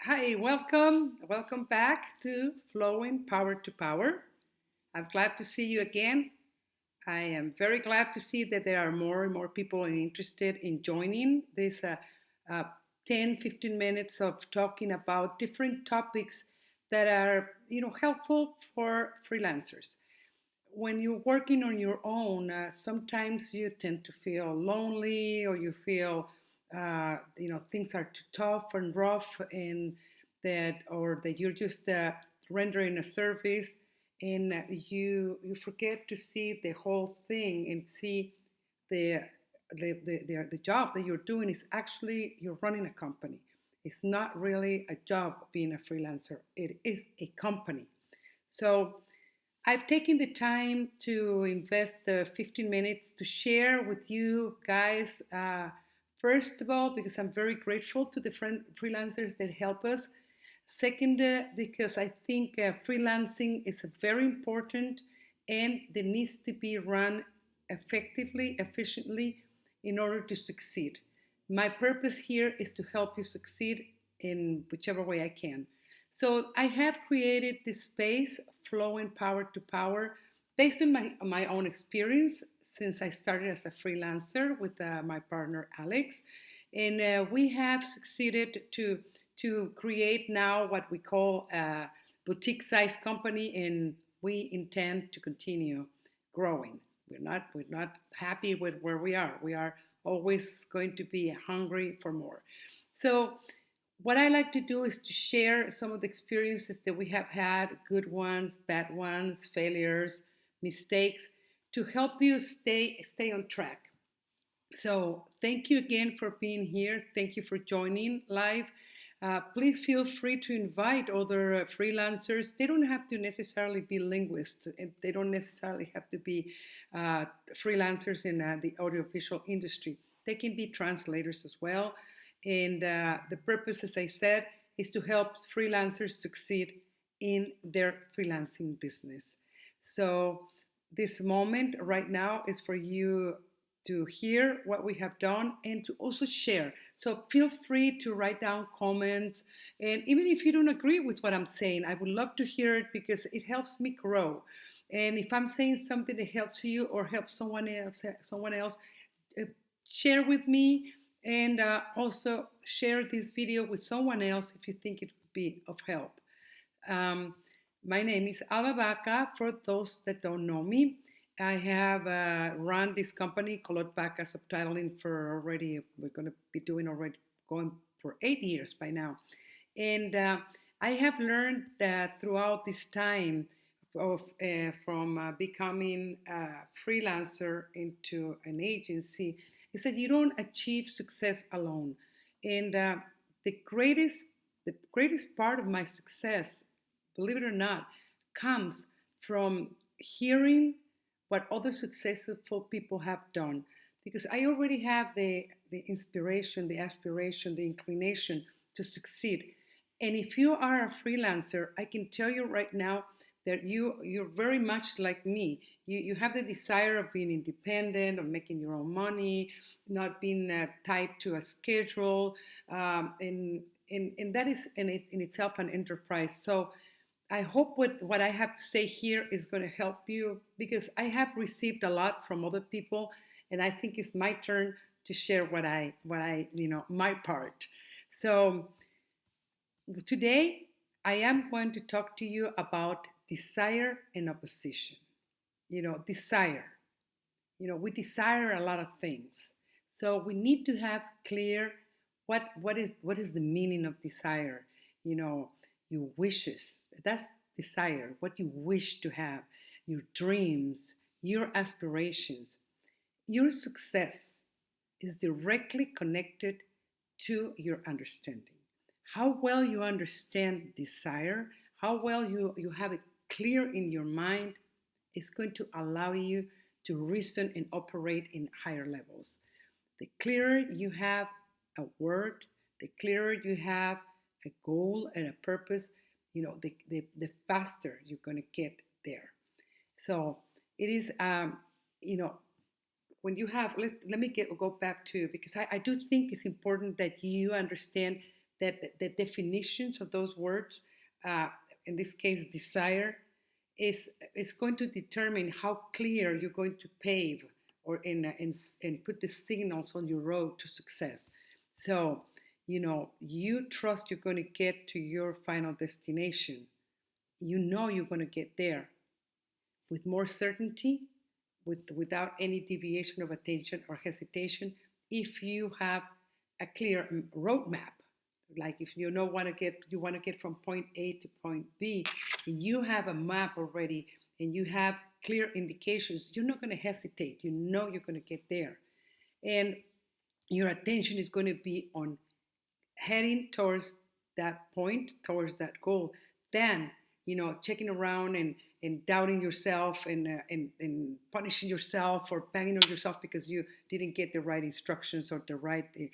Hi, welcome. Welcome back to Flowing Power to Power. I'm glad to see you again. I am very glad to see that there are more and more people interested in joining this uh, 10, 15 minutes of talking about different topics that are, helpful for freelancers. When you're working on your own, sometimes you tend to feel lonely or you feel, things are too tough and rough and that you're just rendering a service and you forget to see the whole thing and see the the job that you're doing is actually you're running a company. It's not really a job being a freelancer. It is a company. So I've taken the time to invest 15 minutes to share with you guys. First of all, because I'm very grateful to the freelancers that help us. Second, because I think freelancing is very important and it needs to be run effectively, efficiently in order to succeed. My purpose here is to help you succeed in whichever way I can. So I have created this space, flowing power to power, based on my own experience since I started as a freelancer with my partner Alex. And we have succeeded to create now what we call a boutique size company, and we intend to continue growing. We're not happy with where we are. We are always going to be hungry for more. So what I like to do is to share some of the experiences that we have had, good ones, bad ones, failures, mistakes, to help you stay on track. So thank you again for being here. Thank you for joining live. Please feel free to invite other freelancers. They don't have to necessarily be linguists. They don't necessarily have to be freelancers in the audiovisual industry. They can be translators as well. And the purpose, as I said, is to help freelancers succeed in their freelancing business. So this moment right now is for you to hear what we have done and to also share. So feel free to write down comments. And even if you don't agree with what I'm saying, I would love to hear it because it helps me grow. And if I'm saying something that helps you or helps someone else, uh, share with me and also share this video with someone else if you think it would be of help. Um, my name is Alma Baca. For those that don't know me, I have run this company, Collot Baca Subtitling, for already, we're going to be doing already going for 8 years by now. And I have learned that throughout this time from becoming a freelancer into an agency, is that you don't achieve success alone. And the greatest, the greatest part of my success, believe it or not, comes from hearing what other successful people have done. Because I already have the inspiration, the aspiration, the inclination to succeed. And if you are a freelancer, I can tell you right now that you're very much like me. You have the desire of being independent, of making your own money, not being tied to a schedule, and that is in itself an enterprise. So I hope what I have to say here is going to help you because I have received a lot from other people, and I think it's my turn to share what I my part. So today I am going to talk to you about desire and opposition. Desire. We desire a lot of things. So we need to have clear what is the meaning of desire. Your wishes. That's desire, what you wish to have, your dreams, your aspirations. Your success is directly connected to your understanding. How well you understand desire, how well you have it clear in your mind is going to allow you to reason and operate in higher levels. The clearer you have a word, the clearer you have a goal and a purpose, the faster you're going to get there. So it is, you know, when you have, let me go back to, because I do think it's important that you understand that the definitions of those words, uh, in this case, desire, is going to determine how clear you're going to pave or and put the signals on your road to success. So, you trust you're going to get to your final destination. You know you're going to get there with more certainty, without any deviation of attention or hesitation, if you have a clear roadmap. Like if you want to get from point A to point B, and you have a map already, and you have clear indications, you're not going to hesitate. You know you're going to get there, and your attention is going to be on heading towards that point, towards that goal. Then, checking around and doubting yourself and punishing yourself or banging on yourself because you didn't get the right instructions or the right, the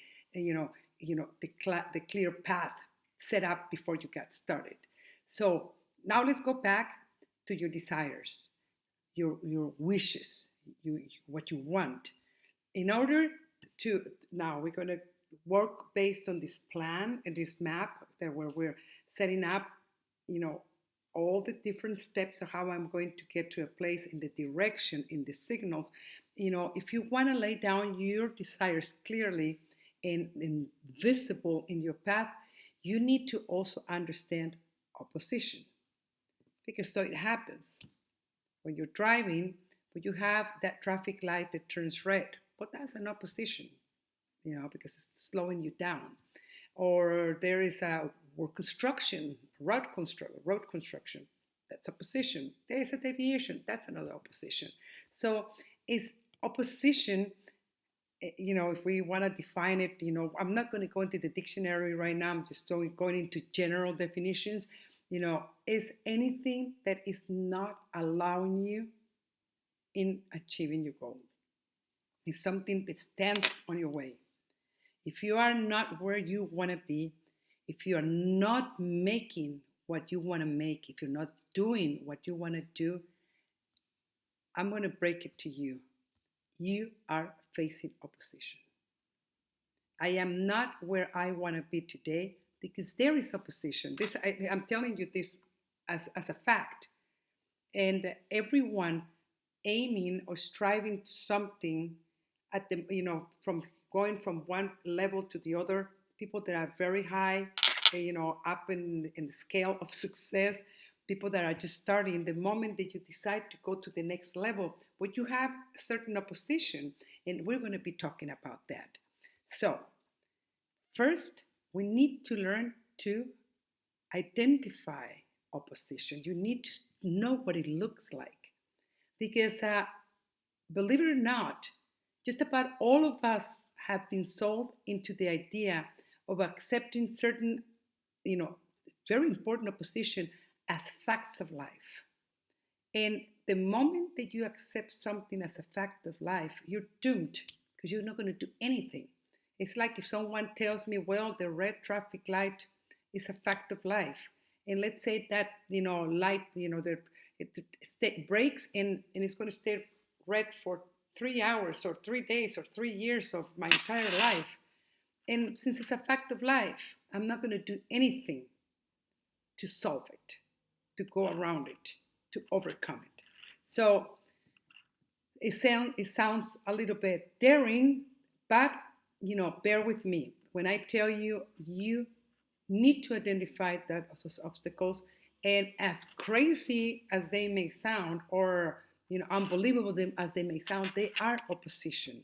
clear path set up before you got started. So now let's go back to your desires, your wishes, what you want. In order to now we're going to work based on this plan and this map that where we're setting up, you know, all the different steps of how I'm going to get to a place in the direction, in the signals. If you want to lay down your desires clearly and visible in your path, you need to also understand opposition. Because so it happens when you're driving, but you have that traffic light that turns red. But that's an opposition, because it's slowing you down. Or there is a road construction, that's opposition. There is a deviation, that's another opposition. So it's opposition. If we want to define it, I'm not going to go into the dictionary right now. I'm just going into general definitions. Is anything that is not allowing you in achieving your goal. It's something that stands on your way. If you are not where you want to be, if you are not making what you want to make, if you're not doing what you want to do, I'm going to break it to you. You are facing opposition. I am not where I want to be today because there is opposition. I'm telling you this as a fact. And everyone aiming or striving to something at the, from going from one level to the other, people that are very high, up in the scale of success, people that are just starting, the moment that you decide to go to the next level, but you have a certain opposition, and we're going to be talking about that. So, first, we need to learn to identify opposition. You need to know what it looks like. Because believe it or not, just about all of us have been sold into the idea of accepting certain, very important opposition as facts of life. And the moment that you accept something as a fact of life, you're doomed because you're not going to do anything. It's like if someone tells me, well, the red traffic light is a fact of life. And let's say that, light, it breaks and it's going to stay red for 3 hours or 3 days or 3 years of my entire life. And since it's a fact of life, I'm not going to do anything to solve it, to go around it, to overcome it. So it sounds a little bit daring, but bear with me. When I tell you, you need to identify those obstacles, and as crazy as they may sound, or unbelievable as they may sound, they are opposition.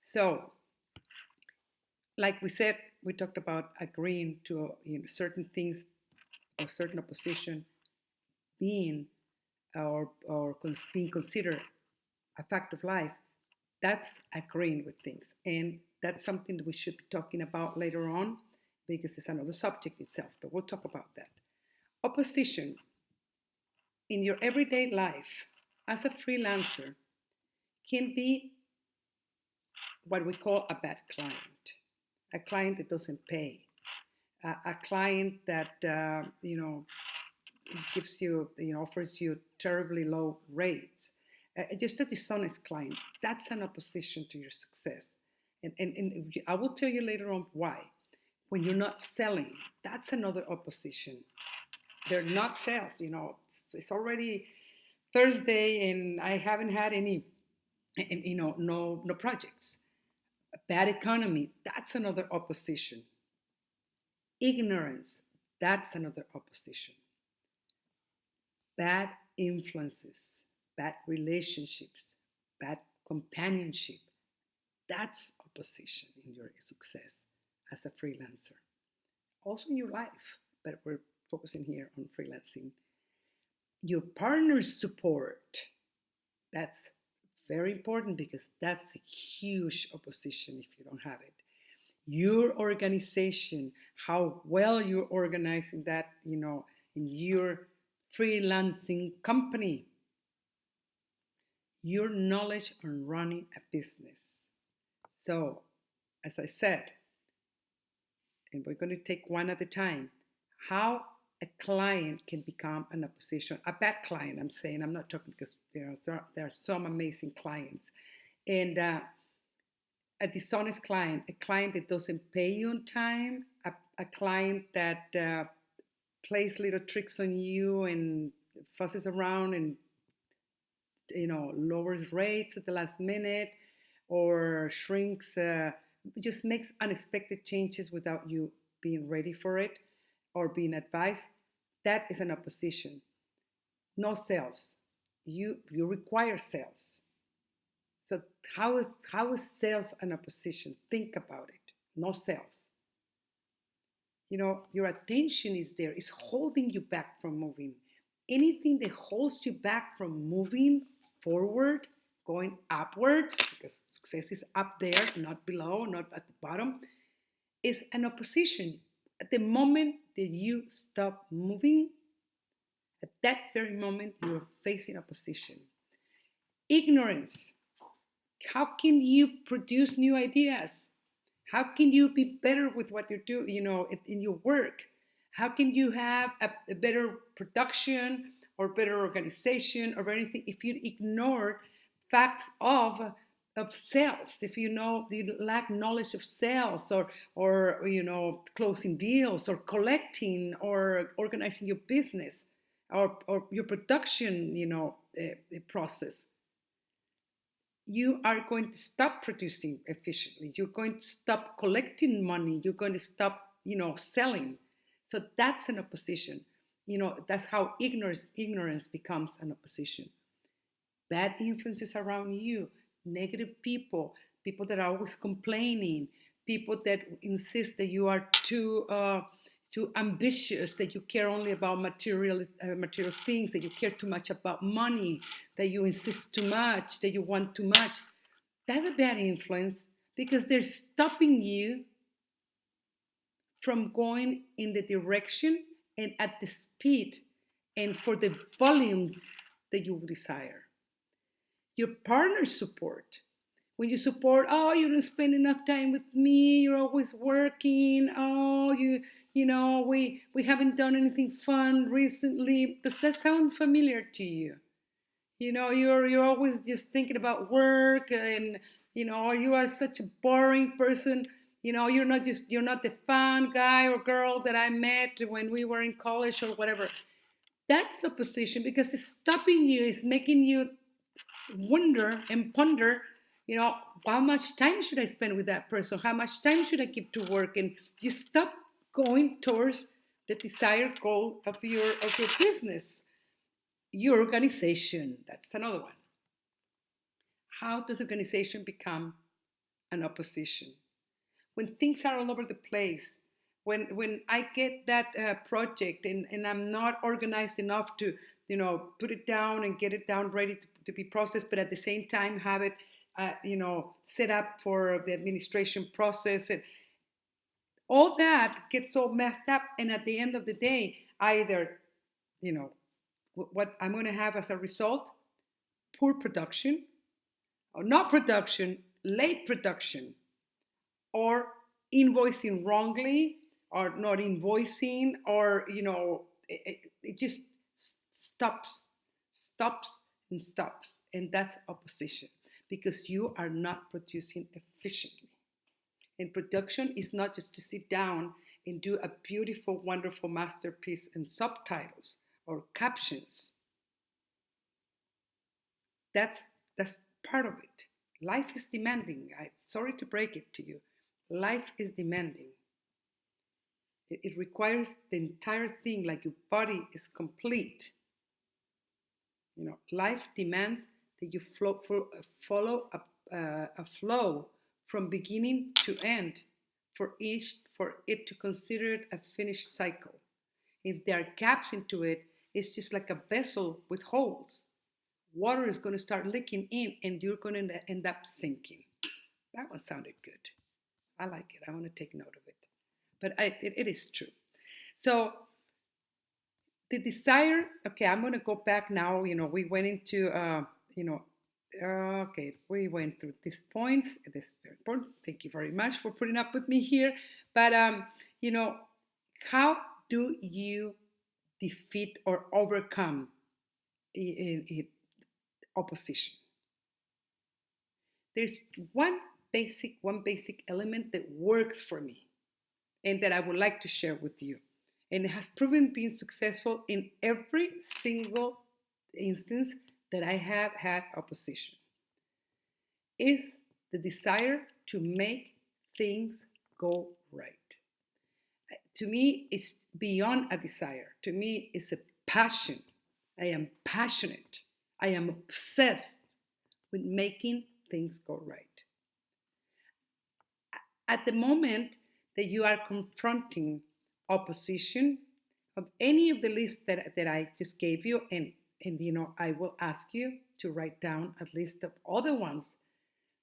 So, like we said, we talked about agreeing to certain things or certain opposition being or being considered a fact of life. That's agreeing with things, and that's something that we should be talking about later on because it's another subject itself. But we'll talk about that. Opposition in your everyday life as a freelancer can be what we call a bad client, a client that doesn't pay, a client that gives you, offers you terribly low rates, just a dishonest client. That's an opposition to your success, and I will tell you later on why. when you're not selling, that's another opposition. They're not sales, it's already Thursday and I haven't had any, no projects. A bad economy, that's another opposition. Ignorance, that's another opposition. Bad influences, bad relationships, bad companionship, that's opposition in your success as a freelancer. Also in your life, but we're focusing here on freelancing. Your partner's support, that's very important because that's a huge opposition if you don't have it. Your organization, how well you're organizing that, in your freelancing company, your knowledge on running a business. So, as I said, and we're going to take one at a time, how a client can become an opposition, a bad client, I'm not talking because there are some amazing clients. And a dishonest client, a client that doesn't pay you on time, a client that plays little tricks on you and fusses around and lowers rates at the last minute or shrinks, just makes unexpected changes without you being ready for it or being advised. That is an opposition. No sales. You require sales. So how is sales an opposition? Think about it. No sales. Your attention is there. It's holding you back from moving. Anything that holds you back from moving forward, going upwards, because success is up there, not below, not at the bottom, is an opposition. At the moment that you stop moving, at that very moment, you're facing opposition. Ignorance. How can you produce new ideas? How can you be better with what you do, in your work? How can you have a better production or better organization or anything if you ignore facts of sales? If you lack knowledge of sales or closing deals or collecting or organizing your business or your production, process, you are going to stop producing efficiently. You're going to stop collecting money. You're going to stop, selling. So that's an opposition. That's how ignorance becomes an opposition. Bad influences around you, negative people that are always complaining, people that insist that you are too ambitious, that you care only about material things, that you care too much about money, that you insist too much, that you want too much. That's a bad influence because they're stopping you from going in the direction and at the speed and for the volumes that you desire. Your partner support. When you support, oh, you don't spend enough time with me, you're always working, oh, we haven't done anything fun recently. Does that sound familiar to you? You're always just thinking about work and you are such a boring person. You're not the fun guy or girl that I met when we were in college or whatever. That's a position because it's stopping you, it's making you wonder and ponder, how much time should I spend with that person? How much time should I give to work? And you stop going towards the desired goal of your business, your organization. That's another one. How does organization become an opposition? When things are all over the place, when I get that project and I'm not organized enough to put it down and get it down ready to be processed, but at the same time have it set up for the administration process, and all that gets all messed up. And at the end of the day, either what I'm going to have as a result, poor production, or not production, late production, or invoicing wrongly, or not invoicing, or it just stops, and that's opposition because you are not producing efficiently. And production is not just to sit down and do a beautiful, wonderful masterpiece and subtitles or captions. That's that's part of it. Life is demanding. I'm sorry to break it to you. Life is demanding. It requires the entire thing, like your body is complete. Life demands that you follow a flow from beginning to end for it to consider it a finished cycle. If there are gaps into it, it's just like a vessel with holes. Water is going to start leaking in, and you're going to end up sinking. That one sounded good. I like it. I want to take note of it. But it is true. So the desire, okay, I'm going to go back now. We went into, okay, we went through these points. This is very important. Thank you very much for putting up with me here. But, how do you defeat or overcome opposition? There's one basic element that works for me and that I would like to share with you. And it has proven being successful in every single instance that I have had opposition. Is the desire to make things go right. To me, it's beyond a desire. To me, it's a passion. I am passionate. I am obsessed with making things go right. At the moment that you are confronting opposition of any of the lists that I just gave you, and I will ask you to write down a list of other ones,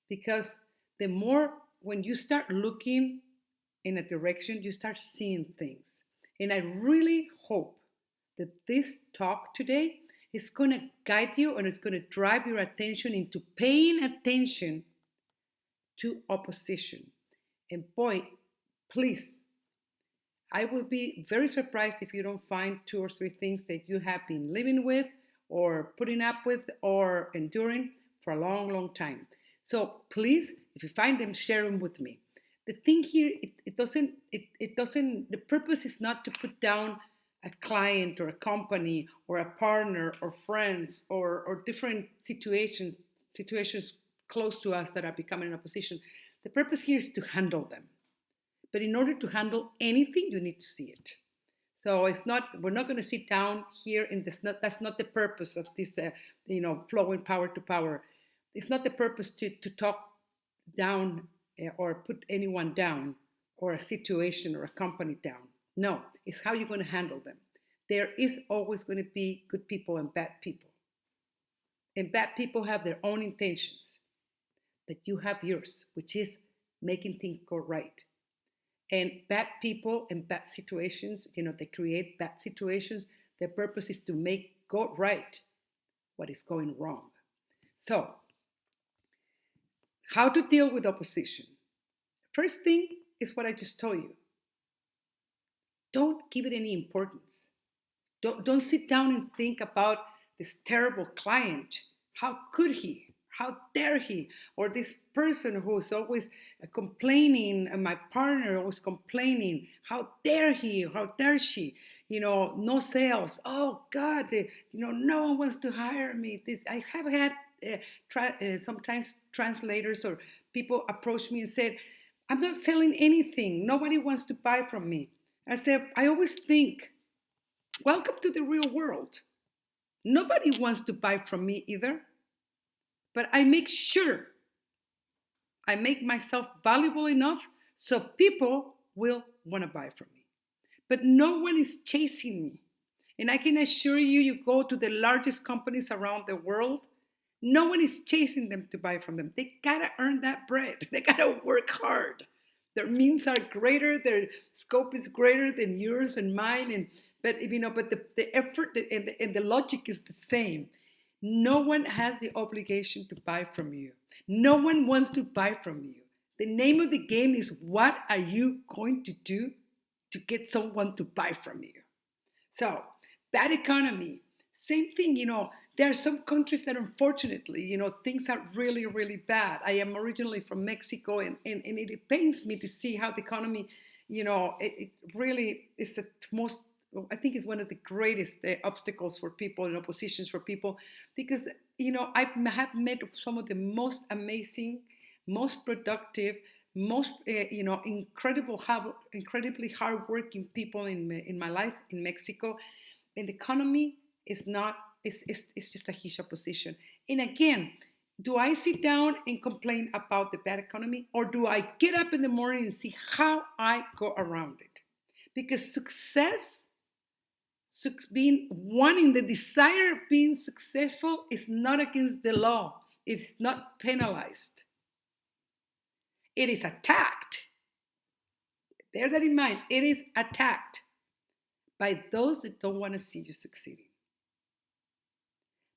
because the more when you start looking in a direction, you start seeing things. And I really hope that this talk today is going to guide you and it's going to drive your attention into paying attention to opposition. And boy, please, I will be very surprised if you don't find 2 or 3 things that you have been living with or putting up with or enduring for a long, long time. So please, if you find them, share them with me. The thing here, the purpose is not to put down a client or a company or a partner or friends or different situations close to us that are becoming an opposition. The purpose here is to handle them. But in order to handle anything, you need to see it. So we're not going to sit down here and that's not the purpose of this, flowing power to power. It's not the purpose to talk down or put anyone down or a situation or a company down. No, it's how you're going to handle them. There is always going to be good people and bad people. And bad people have their own intentions, but you have yours, which is making things go right. And bad people and bad situations, they create bad situations. Their purpose is to make go right what is going wrong. So, how to deal with opposition? First thing is what I just told you. Don't give it any importance. Don't sit down and think about this terrible client. How could he? How dare he? Or this person who is always complaining, and my partner always complaining. How dare he? How dare she? No sales. Oh God, no one wants to hire me. I have had sometimes translators or people approach me and said, I'm not selling anything. Nobody wants to buy from me. I said, I always think, welcome to the real world. Nobody wants to buy from me either. But I make sure I make myself valuable enough so people will want to buy from me. But no one is chasing me. And I can assure you, you go to the largest companies around the world, no one is chasing them to buy from them. They gotta earn that bread. They gotta work hard. Their means are greater, their scope is greater than yours and mine. But the effort and the logic is the same. No one has the obligation to buy from you. No one wants to buy from you. The name of the game is, what are you going to do to get someone to buy from you? So, bad economy, same thing, There are some countries that unfortunately, things are really, really bad. I am originally from Mexico, and it pains me to see how the economy, it really is the most, I think it's one of the greatest obstacles for people and oppositions for people, because, I have met some of the most amazing, most productive, most, incredibly hardworking people in my life in Mexico. And the economy is not, it's just a huge opposition. And again, do I sit down and complain about the bad economy, or do I get up in the morning and see how I go around it? Because success, being wanting the desire of being successful, is not against the law. It's not penalized. It is attacked. Bear that in mind. It is attacked by those that don't want to see you succeeding.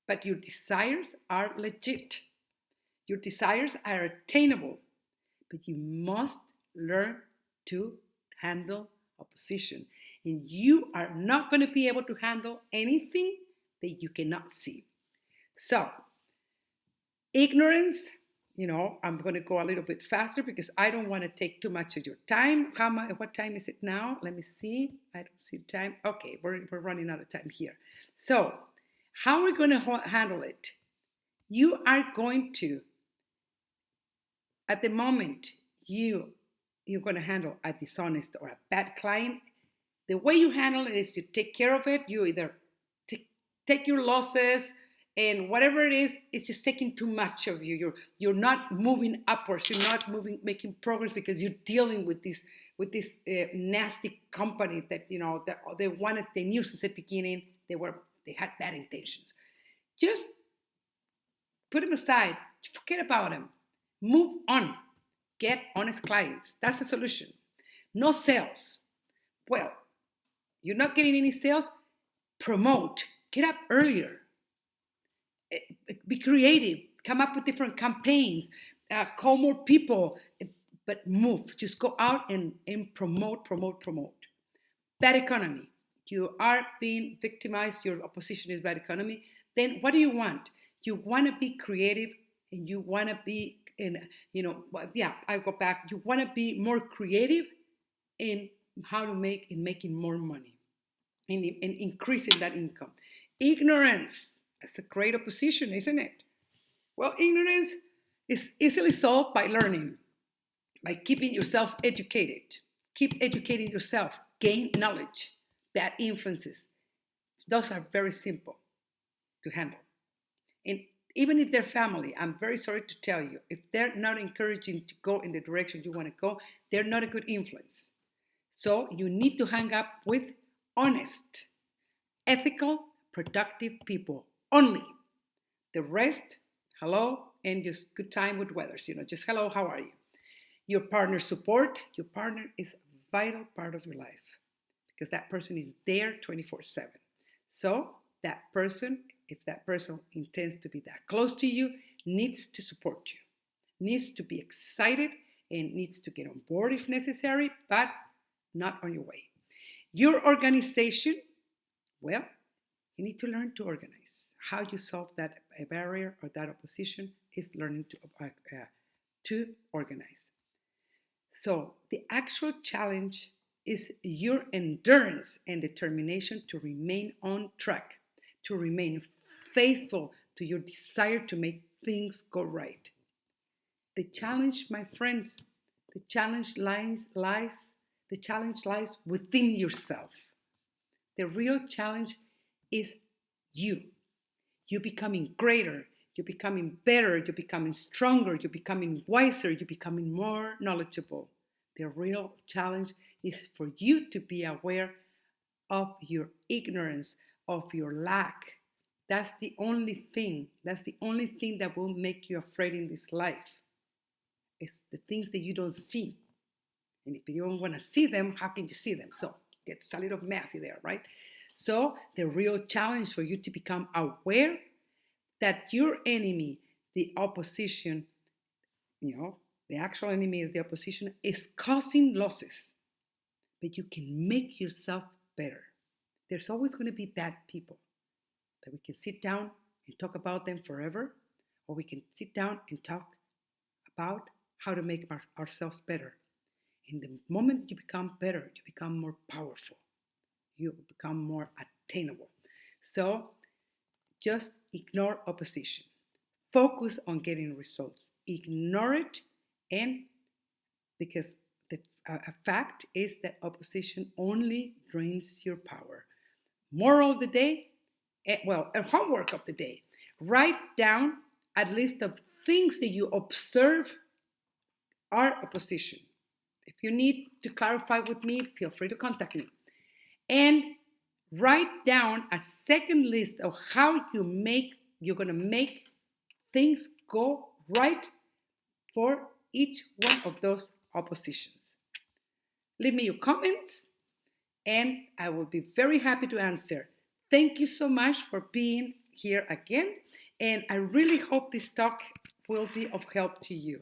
But your desires are legit. Your desires are attainable. But you must learn to handle opposition. And you are not going to be able to handle anything that you cannot see. So, ignorance, I'm going to go a little bit faster because I don't want to take too much of your time. What time is it now? Let me see. I don't see the time. Okay, we're running out of time here. So, how are we going to handle it? You are going to, at the moment, you're going to handle a dishonest or a bad client. The way you handle it is to take care of it. You either take your losses, and whatever it is, it's just taking too much of you. You're not moving upwards. You're not making progress because you're dealing with this nasty company that that they knew since the beginning they had bad intentions. Just put them aside. Forget about them. Move on. Get honest clients. That's the solution. No sales. Well, you're not getting any sales. Promote. Get up earlier. Be creative. Come up with different campaigns. Call more people. But move. Just go out and promote. Bad economy. You are being victimized. Your opposition is bad economy. Then what do you want? You want to be creative, and you want to be I go back. You want to be more creative in how to making more money, and increasing that income. Ignorance. That's a great opposition, isn't it? Well, ignorance is easily solved by learning, by keeping yourself educated. Keep educating yourself. Gain knowledge. Bad influences. Those are very simple to handle. And even if they're family, I'm very sorry to tell you, if they're not encouraging to go in the direction you want to go, they're not a good influence. So you need to hang up with honest, ethical, productive people only. The rest, hello, and just good time with weathers, just hello, how are you? Your partner support, your partner is a vital part of your life because that person is there 24/7. So that person, if that person intends to be that close to you, needs to support you, needs to be excited, and needs to get on board if necessary, but not on your way. Your organization, well, you need to learn to organize. How you solve that barrier or that opposition is learning to organize. So the actual challenge is your endurance and determination to remain on track, to remain faithful to your desire to make things go right. The challenge, my friends, the challenge lies within yourself. The real challenge is you. You're becoming greater, you're becoming better, you're becoming stronger, you're becoming wiser, you're becoming more knowledgeable. The real challenge is for you to be aware of your ignorance, of your lack. That's the only thing. That's the only thing that will make you afraid in this life. It's the things that you don't see. And if you don't want to see them, how can you see them? So it's a little messy there, right? So the real challenge for you to become aware that your enemy, the opposition, the actual enemy is the opposition, is causing losses. But you can make yourself better. There's always going to be bad people. But we can sit down and talk about them forever, or we can sit down and talk about how to make ourselves better. In the moment you become better, you become more powerful, you become more attainable. So just ignore opposition. Focus on getting results. Ignore it, and because a fact is that opposition only drains your power. Moral of the day, a homework of the day. Write down a list of things that you observe are opposition. If you need to clarify with me, feel free to contact me. And write down a second list of how you're going to make things go right for each one of those oppositions. Leave me your comments and I will be very happy to answer. Thank you so much for being here again, and I really hope this talk will be of help to you.